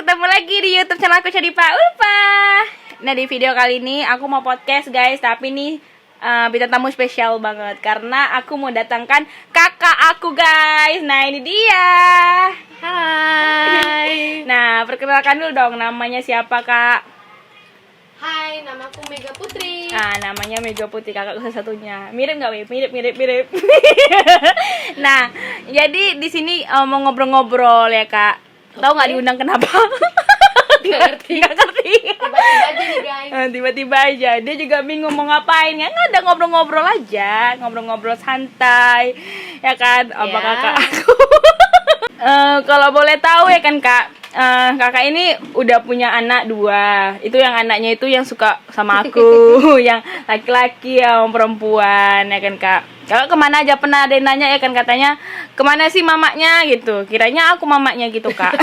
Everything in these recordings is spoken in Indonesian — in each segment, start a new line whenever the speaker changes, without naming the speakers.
ketemu lagi di YouTube channel aku Syarifah Ulfa. Nah, di video kali ini aku mau podcast guys, tapi nih bintang tamu spesial banget karena aku mau datangkan kakak aku guys. Nah, ini dia.
Hai.
Nah, perkenalkan dulu dong, namanya siapa kak?
Hai, namaku Mega Putri.
Nah, namanya Mega Putri, kakakku satu-satunya. Mirip nggak, Wib? Mirip. Nah, jadi di sini mau ngobrol-ngobrol ya kak. Tahu nggak diundang kenapa?
Nggak ngerti. Tiba-tiba aja nih guys.
Tiba-tiba aja. Dia juga bingung mau ngapain. Ya nggak ada, ngobrol-ngobrol aja. Ngobrol-ngobrol santai. Ya kan? Apa kakak aku? Kalau boleh tahu ya kan kak, kakak ini udah punya anak 2. Itu yang anaknya itu yang suka sama aku. Yang laki-laki yang perempuan ya kan kak. Kalau kemana aja pernah ada yang nanya ya kan, katanya kemana sih mamaknya gitu. Kiranya aku mamaknya gitu kak.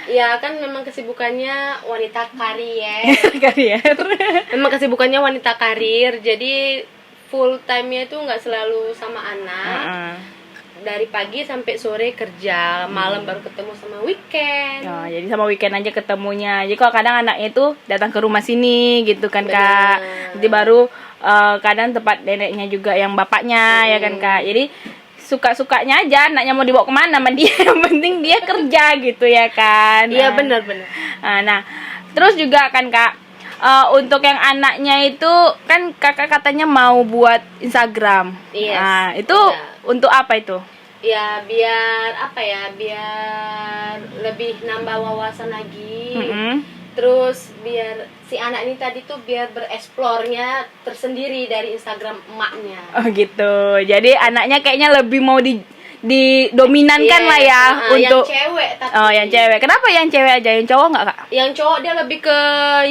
Ya kan memang kesibukannya wanita karier.
Karier.
Memang kesibukannya wanita karir. Jadi full time-nya itu nggak selalu sama anak. Dari pagi sampai sore kerja, malam baru ketemu sama weekend.
Oh, jadi sama weekend aja ketemunya. Jadi kalau kadang anaknya itu datang ke rumah sini gitu kan kak. Jadi baru kadang tempat neneknya juga yang bapaknya ya kan kak. Jadi suka-sukanya aja anaknya mau dibawa kemana sama dia. Yang penting dia kerja gitu ya kan.
Iya benar-benar.
Nah, terus juga kan kak, untuk yang anaknya itu kan kakak katanya mau buat Instagram.
Yes.
Nah, itu untuk apa itu?
Ya biar apa ya, biar lebih nambah wawasan lagi. Terus biar si anak ini tadi tuh biar bereksplornya tersendiri dari Instagram emaknya.
Oh gitu. Jadi anaknya kayaknya lebih mau didominankan lah ya untuk
yang cewek tapi.
Oh, yang cewek. Kenapa yang cewek aja? Yang cowok nggak kak?
Yang cowok dia lebih ke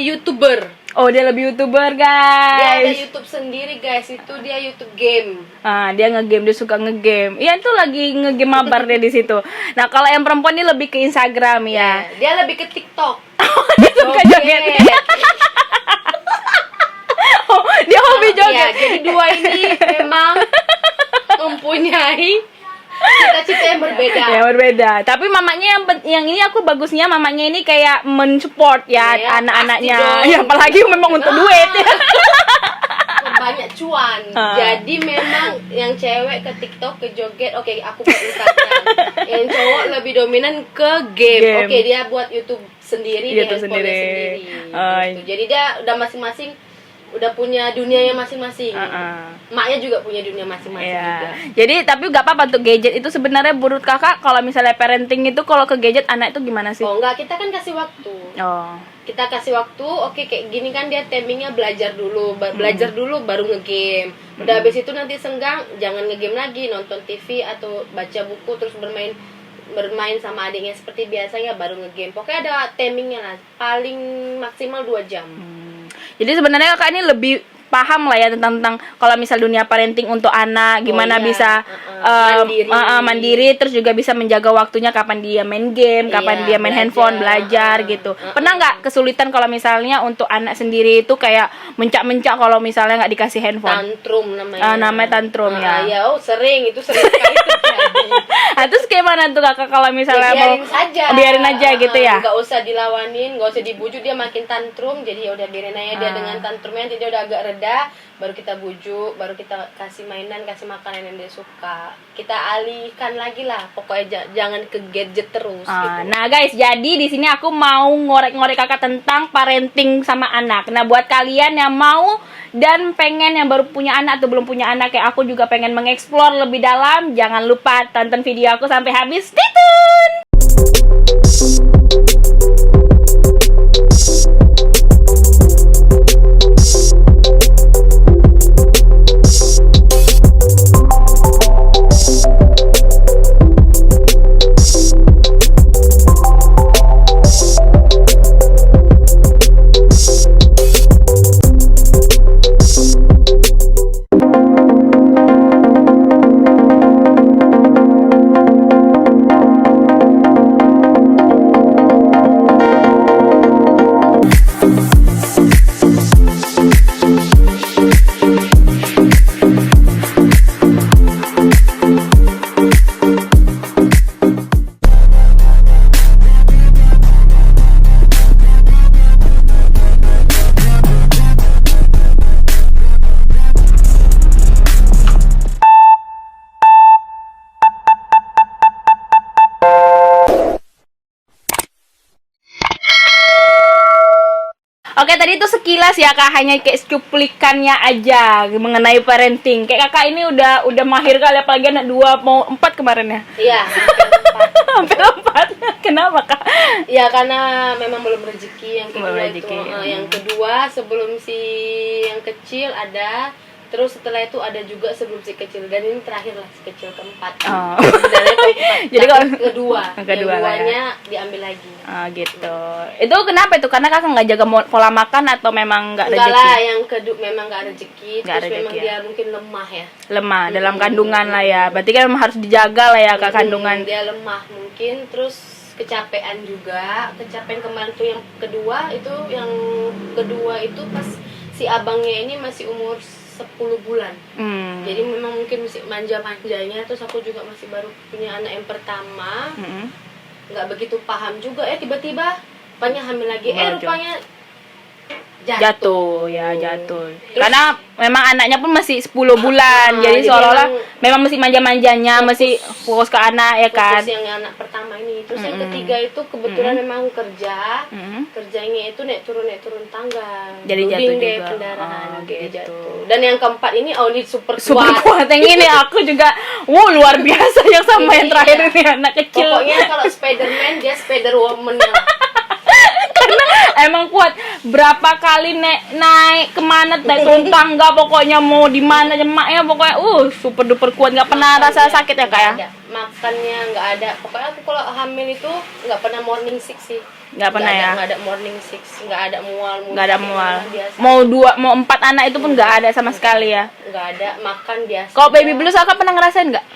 YouTuber.
Oh, dia lebih YouTuber guys.
Dia ada YouTube sendiri guys. Itu dia YouTube game.
Dia ngegame, dia suka ngegame. Iya, itu lagi ngegame mabar dia di situ. Nah, kalau yang perempuan ini lebih ke Instagram ya.
Dia lebih ke TikTok.
Dia suka joget. Oh, dia hobi joget.
Ya, jadi dua ini memang mempunyai cita-cita yang berbeda.
Ya berbeda. Tapi mamanya yang ini aku bagusnya mamanya ini kayak mensupport ya anak-anaknya. Ya apalagi memang untuk duit ya.
Banyak cuan. Jadi memang yang cewek ke TikTok, ke joget, oke, aku buat Instagram. Yang cowok lebih dominan ke game. Oke, dia buat YouTube sendiri, dia sendiri. Gitu. Jadi dia udah masing-masing udah punya dunianya masing-masing. Maknya juga punya dunia masing-masing juga.
Jadi tapi gak apa-apa untuk gadget itu sebenarnya menurut kakak kalau misalnya parenting itu kalau ke gadget anak itu gimana sih?
Oh enggak, kita kan kasih waktu. Kita kasih waktu, oke kayak gini kan dia timingnya belajar dulu baru ngegame. Udah habis itu nanti senggang jangan ngegame lagi, nonton TV atau baca buku terus bermain sama adiknya seperti biasanya baru ngegame. Pokoknya ada timingnya lah, paling maksimal 2 jam.
Jadi sebenarnya kakak ini lebih paham lah ya tentang kalau misal dunia parenting untuk anak gimana bisa mandiri terus juga bisa menjaga waktunya kapan dia main game, kapan dia main handphone, belajar gitu. Pernah nggak kesulitan kalau misalnya untuk anak sendiri itu kayak mencak-mencak kalau misalnya nggak dikasih handphone?
Tantrum namanya.
Namanya tantrum ya.
Sering sekali terjadi.
Terus gimana tuh kakak kalau misalnya biarin aja gitu ya?
Nggak usah dilawanin, nggak usah dibujuk, dia makin tantrum. Jadi ya udah biarin aja dia dengan tantrumnya, jadi dia udah agak reda, baru kita bujuk, baru kita kasih mainan, kasih makanan yang dia suka. Kita alihkan lagi lah, pokoknya jangan ke gadget terus gitu.
Nah guys, jadi di sini aku mau ngorek-ngorek kakak tentang parenting sama anak. Nah buat kalian yang mau dan pengen yang baru punya anak atau belum punya anak kayak aku juga pengen mengeksplor lebih dalam, jangan lupa tonton video aku sampai habis. Stay tune. Oke, tadi itu sekilas ya Kak, hanya kayak cuplikannya aja mengenai parenting. Kayak Kakak ini udah mahir kali, apalagi anak 2 mau 4 kemarin ya.
Iya.
Hampir 4. Kenapa Kak?
Ya karena memang belum rezeki yang kedua
Belum
itu.
rezeki.
Yang kedua sebelum si yang kecil ada, terus setelah itu ada juga sebelum si kecil, dan ini terakhir lah si kecil keempat.
Oh.
Sebenarnya keempat.
Jadi
Tapi
kalau-
kedua,
yang kedua lah ya.
duanya diambil lagi.
Gitu. Itu kenapa itu? Karena Kakak nggak jaga pola makan atau memang nggak
Enggak
rezeki?
lah, yang kedua memang nggak rezeki,
Nggak
terus memang
rezeki ya.
dia mungkin lemah ya.
Lemah dalam kandungan lah ya. Berarti kan memang harus dijaga lah ya Kak kandungan.
Dia lemah mungkin, terus kecapean juga. Kecapean kemarin tuh yang kedua itu pas si abangnya ini masih umur 10 bulan. Jadi memang mungkin masih manja-manjanya, terus aku juga masih baru punya anak yang pertama. Nggak begitu paham juga, tiba-tiba rupanya hamil lagi, rupanya
Jatuh. Karena memang anaknya pun masih 10 bulan. Jadi
jadi
seolah-olah memang masih manja-manjanya, masih fokus ke anak ya kan.
fokus yang anak pertama ini. Terus yang ketiga itu kebetulan memang kerjanya itu naik turun tangga.
Jadi
Loading
jatuh
deh
juga.
kendaraan,
Oh,
jadi
gitu.
jatuh. Dan yang keempat ini ini super
Super kuat
kuat.
yang ini aku juga luar biasa yang sama yang
Ini,
terakhir
iya.
ini anak kecil.
Pokoknya kalau Spiderman dia Spiderwoman yang
Emang kuat. Berapa kali naik kemana, naik turun tangga, pokoknya mau di mana jemaknya, pokoknya super duper kuat, nggak pernah rasa sakit ya Kak ya.
nggak ada. Makannya nggak ada. Pokoknya aku kalau hamil itu nggak pernah morning sick sih.
Nggak pernah ya.
Nggak ada morning sick, nggak ada mual.
Nggak ada mual.
Biasa.
Mau 4 anak itu pun nggak ada sama sekali ya.
Nggak ada, makan biasa.
Kalau baby blues Kakak pernah ngerasain nggak?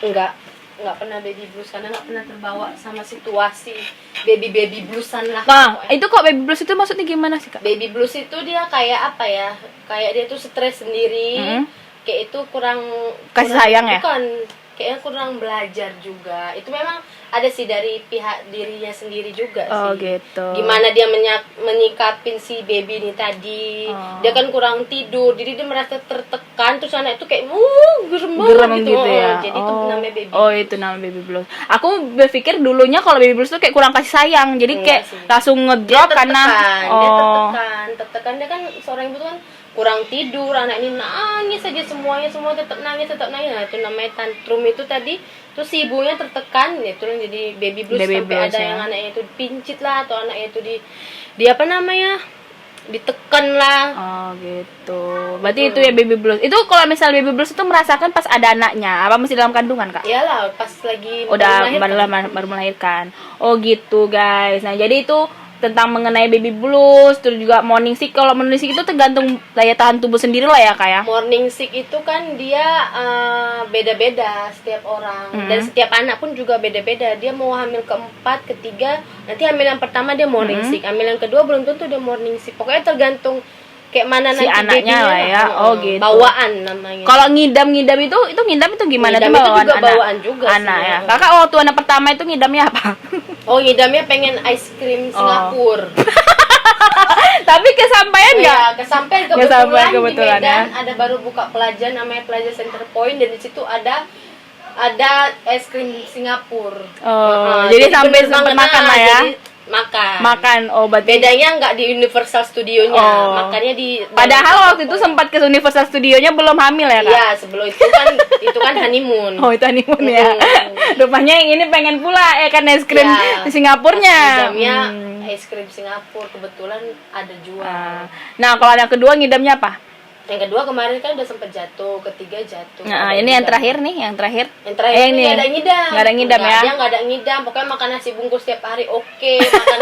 Nggak pernah baby blues, karena nggak pernah terbawa sama situasi baby bluesan lah.
Nah,
pokoknya.
itu kok baby blues itu maksudnya gimana sih Kak?
Baby blues itu dia kayak apa ya, kayak dia tuh stres sendiri, kayak itu kurang
Kasih sayang ya?
Bukan, kayaknya kurang belajar juga. Itu memang ada sih dari pihak dirinya sendiri juga
Oh,
sih.
gitu.
Gimana dia menyikapin si baby ini tadi.
Oh.
Dia kan kurang tidur, jadi dia merasa tertekan, terus anak itu kayak gerem
Gerem
gitu.
gitu ya.
Jadi itu namanya baby.
Oh, itu namanya baby blues. Aku berpikir dulunya kalau baby blues tuh kayak kurang kasih sayang. Jadi
Enggak
kayak
sih.
langsung
Dia
ngedrop karena
tertekan. Dia kan seorang ibu tuh kan kurang tidur, anak ini nangis aja semua tetap nangis. Nah, itu namanya tantrum itu tadi. Terus si ibunya tertekan, ya itu jadi baby blues.
Baby
sampai
blues,
ada
ya.
yang anaknya itu pincit lah, atau anaknya itu di apa namanya, ditekan lah.
Oh gitu. Berarti itu ya baby blues. Itu kalau misal baby blues itu merasakan pas ada anaknya, apa masih dalam kandungan Kak?
Iyalah, pas lagi
Udah
melahirkan.
baru melahirkan. Oh gitu guys. Nah jadi itu tentang mengenai baby blues, terus juga morning sick. Kalau morning sick itu tergantung daya tahan tubuh sendiri lah ya Kak ya.
Morning sick itu kan dia beda-beda setiap orang, dan setiap anak pun juga beda-beda. Dia mau hamil keempat, ketiga, nanti hamil yang pertama dia morning sick, hamil yang kedua belum tentu dia morning sick. Pokoknya tergantung kayak mana
Si
nanti
anaknya
babynya
lah ya. Oh, gitu.
Bawaan namanya.
Kalau ngidam itu gimana?
Ngidam
Tuh
itu juga bawaan juga
anak
sih.
ya. Kakak waktu anak pertama itu ngidamnya apa?
Oh, ngidamnya pengen ice cream Singapura.
Tapi kesampaian nggak?
Ya, kesampean
Kesampean
kebetulan,
kebetulan,
di Medan
ya.
ada baru buka Plaza, namanya Plaza Center Point, dan di situ ada es krim Singapura.
Jadi sampai sempat
bener-bener,
makan lah ya.
jadi makan.
Makan. Oh, berarti
Bedanya nggak di Universal Studionya,
Oh.
makannya di.
padahal waktu itu sempat ke Universal Studionya belum hamil ya Kak?
Iya, sebelum itu kan honeymoon.
Oh, itu honeymoon ya. Rupanya yang ini pengen pula ya kan es krim
Ya,
Singapurnya.
Ngidamnya es krim Singapura, kebetulan ada jual.
Nah, kalau yang kedua ngidamnya apa?
Yang kedua kemarin kan udah sempet jatuh, ketiga jatuh.
Nah,
Ada
ini yang
ngidam.
terakhir nih, yang terakhir.
Yang terakhir
ini
ini nggak ada ngidam.
Nggak ada ngidam ya.
Dia nggak ada ngidam. Pokoknya makan nasi bungkus tiap hari oke, makan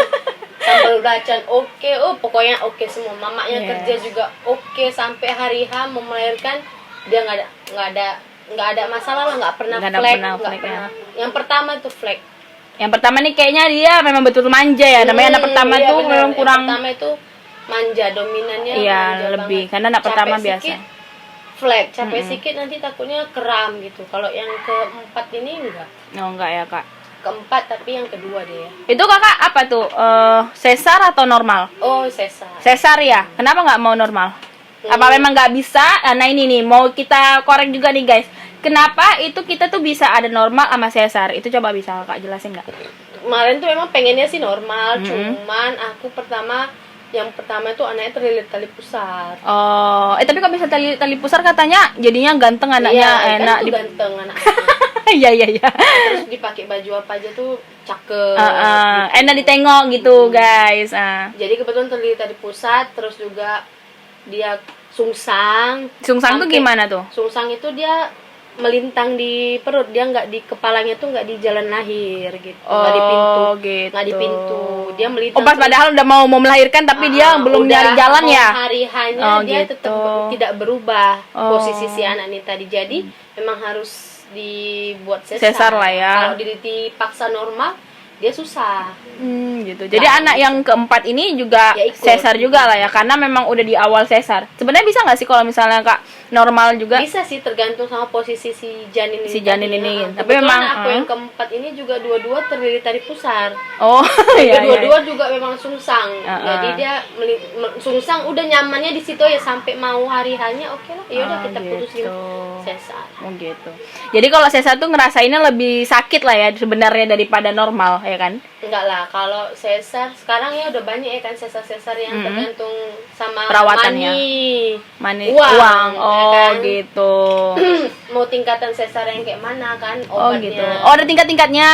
sambal belacan oke, pokoknya oke semua. Mamanya
Iya.
kerja juga oke, sampai hari H mau melahirkan dia nggak ada masalah lah, nggak pernah
Nggak ada
flek,
pernah
nggak
flek, ya.
pernah. Yang pertama itu flek.
Yang pertama nih kayaknya dia memang betul manja ya. Namanya anak pertama
Iya,
tuh
benar.
memang
Yang
kurang.
pertama itu manja, dominannya
Iya,
manja
lebih.
banget.
Karena anak pertama
Capek
biasa.
Sikit, flek, capek sedikit nanti takutnya kram gitu. Kalau yang keempat ini enggak.
Oh, enggak ya Kak.
Keempat tapi yang kedua dia.
Itu Kakak apa tuh? Sesar atau normal?
Oh, sesar.
Sesar ya. Kenapa nggak mau normal? Apa memang nggak bisa? Nah ini nih mau kita korek juga nih guys. Kenapa itu kita tuh bisa ada normal sama sesar? Itu coba bisa Kak jelasin nggak?
Kemarin tuh memang pengennya sih normal, cuman aku pertama yang pertama itu anaknya terlilit tali pusar.
Oh, tapi kok bisa tali pusar katanya jadinya ganteng anaknya,
Iya,
enak
kan tuh ganteng anak.
Iya iya iya.
Terus dipakai baju apa aja tuh cakep. Gitu.
Enak ditengok gitu, guys.
Jadi kebetulan terlilit tali pusat, terus juga dia sungsang.
Sungsang tuh gimana tuh?
Sungsang itu dia melintang di perut, dia nggak di kepalanya tuh, nggak di jalan lahir gitu, nggak di pintu,
gitu.
nggak di pintu, dia melintang.
Pas padahal udah mau melahirkan tapi dia belum nyari jalan ya.
Hari hanya dia
gitu.
tetap tidak berubah posisi si anak ini tadi, jadi memang harus dibuat sesar
lah ya.
Kalau dipaksa normal dia susah.
Gitu. Jadi anak yang keempat ini juga ya sesar juga lah ya, karena memang udah di awal sesar. Sebenarnya bisa nggak sih kalau misalnya Kak normal juga?
Bisa sih, tergantung sama posisi si janin ini.
Si janin ini.
Tapi memang aku yang keempat ini juga dua-dua terlilit tali pusar.
Oh, iya.
Dua-dua juga memang sungsang. Jadi dia sungsang udah nyamannya di situ ya, sampai mau hari hanya oke lah. Ya udah kita putusin sesar.
Oh gitu. Jadi kalau sesar tuh ngerasainnya lebih sakit lah ya sebenarnya daripada normal ya kan?
Enggak lah, kalau sesar sekarang ya udah banyak ya kan sesar-sesar yang tergantung sama
perawatannya. Uang. Oh ya kan? Gitu.
Mau tingkatan sesar yang kayak mana kan obatnya.
Oh gitu. Oh ada tingkat-tingkatnya.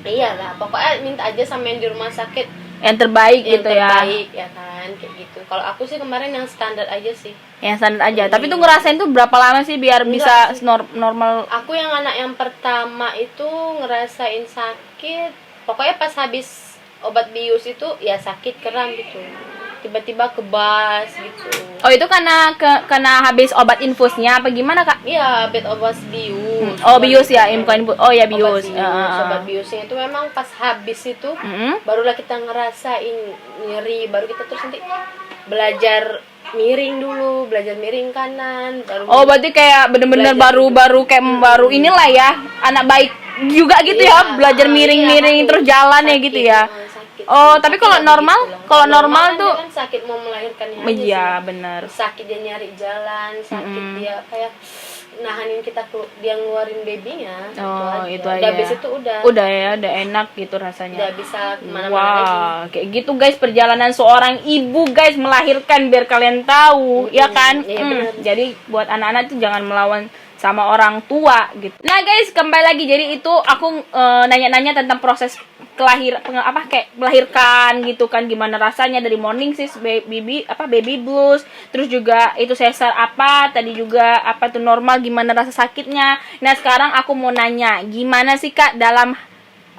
Iyalah, pokoknya minta aja sama yang di rumah sakit
yang terbaik gitu ya.
Yang terbaik ya kan, kayak gitu. Kalau aku sih kemarin yang standar aja sih.
Yang standar aja. Tapi tuh ngerasain tuh berapa lama sih biar bisa normal?
Aku yang anak yang pertama itu ngerasain sakit. Pokoknya pas habis obat bius itu ya sakit kram gitu. Tiba-tiba kebas gitu.
Oh itu karena habis obat infusnya apa gimana Kak?
Iya, obat bius.
Oh bius ya, infus. Oh ya bius.
Obat biusnya itu memang pas habis itu barulah kita ngerasain nyeri, baru kita terus nanti belajar miring dulu, belajar miring kanan, baru.
Oh berarti kayak bener-bener baru baru inilah ya, anak baik juga gitu ya, belajar miring-miring terus jalan ya gitu ya. Oh, tapi kalau normal,
gitu
kalau normal tuh
kan sakit mau melahirkannya.
Iya, benar.
Sakit dia nyari jalan, sakit dia kayak nahanin kita dia ngeluarin babynya.
Oh, itu aja.
Udah habis itu
udah ya, udah enak gitu rasanya.
Udah bisa kemana-mana lagi.
Kayak gitu guys perjalanan seorang ibu guys melahirkan, biar kalian tahu, ya kan?
Iya,
jadi buat anak-anak tuh jangan melawan sama orang tua gitu. Nah guys, kembali lagi, jadi itu aku nanya-nanya tentang proses melahirkan gitu kan, gimana rasanya dari morning sis, baby blues, terus juga itu sesar apa tadi juga apa tuh normal, gimana rasa sakitnya. Nah sekarang aku mau nanya, gimana sih Kak dalam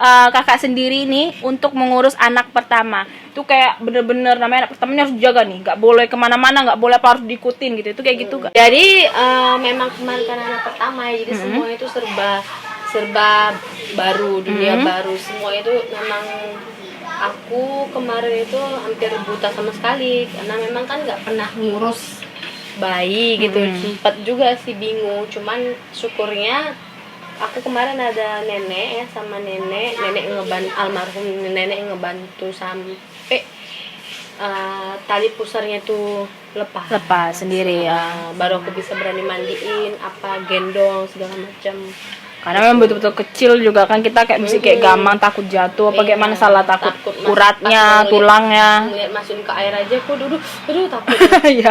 kakak sendiri nih untuk mengurus anak pertama? Itu kayak bener-bener namanya anak pertama harus dijaga nih, nggak boleh kemana-mana, nggak boleh harus diikutin gitu. Itu kayak gitu Kak?
Jadi memang kemarin kan anak pertama ya, jadi semua itu serba baru, dunia baru, semua itu memang aku kemarin itu hampir buta sama sekali karena memang kan nggak pernah ngurus bayi gitu. Sempat juga sih bingung, cuman syukurnya aku kemarin ada nenek ya, sama nenek almarhum nenek ngebantu sampai tali pusarnya tuh lepas sendiri ya. Baru aku bisa berani mandiin, gendong segala macam.
Karena memang betul-betul kecil juga kan, kita kayak mesti kayak gampang takut jatuh apa kayak mana, salah takut uratnya, tulangnya.
Ngeliat masukin ke air aja aku duduk takut.
Iya.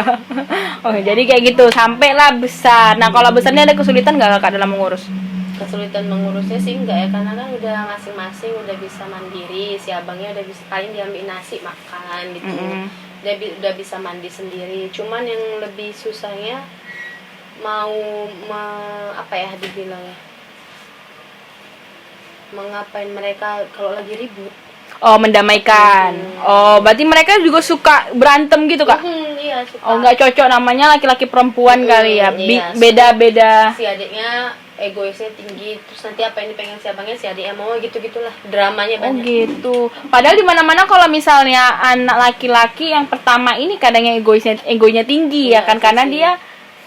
Oh, jadi kayak gitu sampailah besar. Nah, kalau besarnya ada kesulitan nggak Kak dalam mengurus?
Kesulitan mengurusnya sih enggak ya, karena kan udah masing-masing udah bisa mandiri. Si abangnya udah bisa, paling diambil nasi makan gitu. Udah bisa mandi sendiri. Cuman yang lebih susahnya dibilangnya mengapain mereka kalau lagi ribut.
Oh, mendamaikan. Oh, berarti mereka juga suka berantem gitu Kak?
Iya, suka.
Oh, nggak cocok, namanya laki-laki perempuan kali ya.
Iya,
beda-beda.
Si adiknya egoisnya tinggi, terus nanti apa yang dipengen si abangnya, si adiknya mau gitu-gitulah. Dramanya banyak.
Oh gitu. Padahal di mana-mana kalau misalnya anak laki-laki yang pertama ini kadang yang egonya tinggi ya kan, karena dia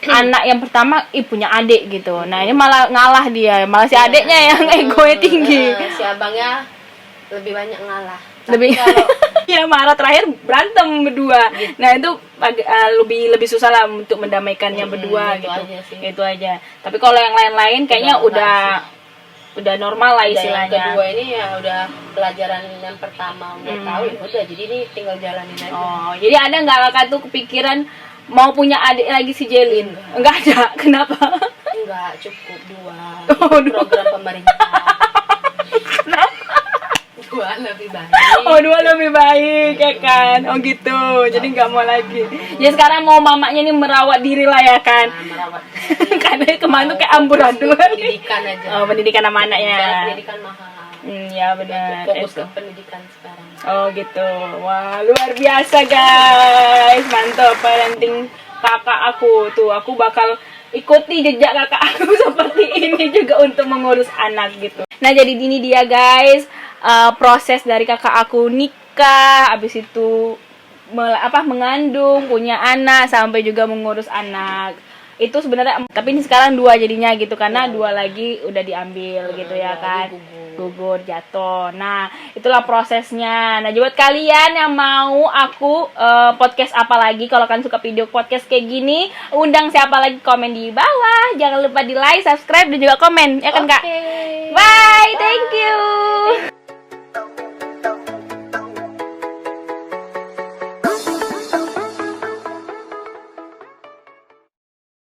anak yang pertama punya adik gitu. Nah, ini malah ngalah dia, malah si adiknya yang egonya tinggi.
Si abangnya lebih banyak ngalah.
Lebih ya marah, terakhir berantem berdua. Gitu. Nah, itu lebih susah lah untuk mendamaikannya berdua gitu.
Aja sih.
Itu aja. Tapi kalau yang lain-lain kayaknya udah udah normal lah
Udah yang
istilahnya.
kedua ini ya udah pelajaran yang pertama udah tahu ya udah, jadi ini tinggal jalanin aja.
Oh, jadi ada nggak kakak tuh kepikiran mau punya adik lagi si Jelin? Enggak ada. Kenapa?
Enggak, cukup 2.
Oh,
Itu
2.
program pemerintah.
Kenapa?
2 lebih baik.
Oh, 2 lebih baik ya kan? Oh gitu. Jadi nggak mau lagi. Ya sekarang mau mamanya nih merawat diri lah ya kan?
Nah, merawat
Karena kemarin tuh kayak amburadul.
pendidikan aja.
Oh, pendidikan sama anaknya.
Cara pendidikan mahal.
Ya benar.
Fokus
Itu.
ke pendidikan sekarang.
Oh gitu. Wah, luar biasa guys. Mantap parenting kakak aku. Tuh, aku bakal ikuti jejak kakak aku seperti ini juga untuk mengurus anak gitu. Nah, jadi ini dia guys, proses dari kakak aku nikah, habis itu mengandung, punya anak, sampai juga mengurus anak. Itu sebenarnya, tapi ini sekarang 2 jadinya gitu, karena 2 lagi udah diambil gitu ya kan, gugur jatuh. Nah, itulah prosesnya. Nah, buat kalian yang mau aku podcast apa lagi, kalau kalian suka video podcast kayak gini, undang siapa lagi, komen di bawah. Jangan lupa di like, subscribe, dan juga komen ya kan Kak. Bye, thank you.